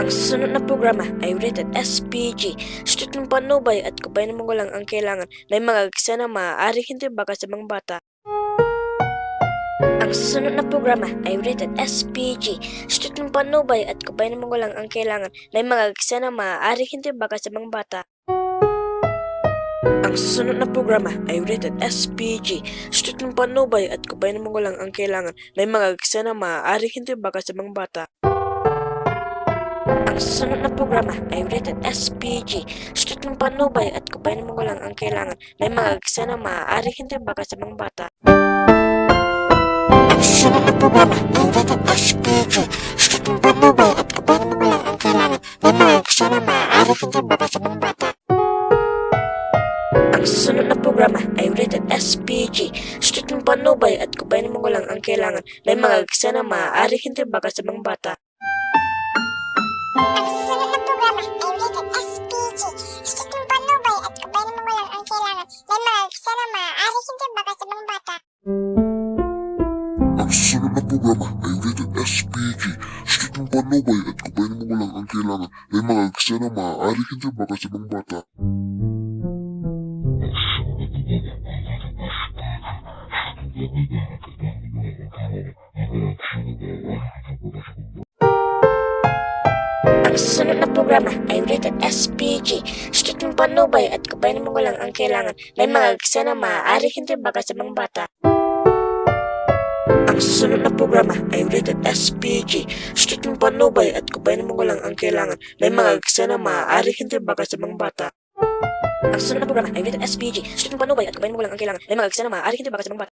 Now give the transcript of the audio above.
Ang susunod na programa ay rated SPG. Strict ng panubay at kabayan mo lang ang kailangan. May mga eksena maaari hindi baka sa mga bata. Ang susunod na programa ay rated SPG. Strict ng panubay at kabayan mo lang ang kailangan. May mga eksena maaari hindi baka sa mga bata. Ang susunod na programa ay rated SPG. Strict ng panubay at kabayan mo lang ang kailangan. May mga eksena maaari hindi baka sa mga bata. Ang susunod na programa ay rated SPG. Strict ng panubay at kabayan mo lang ang kailangan. May mga eksena maaari hindi baka sa mga bata. Ang susunod na programa ay rated SPG. Strict ng panubay at kabayan mo lang ang kailangan. May mga eksena maaari hindi baka sa mga bata. Ang susunod na programa ay rated SPG. Strict ng panubay at kabayan mo lang ang kailangan. May mga eksena maaari hindi baka sa mga bata. Ang susunod na programa ay rated SPG. Strict ng panubay at kabayan mo lang ang kailangan. May mga eksena maaari hindi baka sa mga bata. Ang susunod na programa ay rated SPG. Strict ng panubay at kabayan mo lang ang kailangan. May mga eksena maaari hindi baka sa mga bata. Ang susunod na programa ay rated SPG. Strict ng panubay at kabayan mo lang ang kailangan. May mga eksena maaari hindi baka sa mga bata. Ang susunod na programa ay rated SPG. Strict ng panubay at kabayan mo lang ang kailangan. May mga eksena maaari hindi baka sa mga bata. Ang susunod na programa ay rated SPG. Strict ng panubay at kabayan mo lang ang kailangan. May mga eksena maaari hindi baka sa mga bata.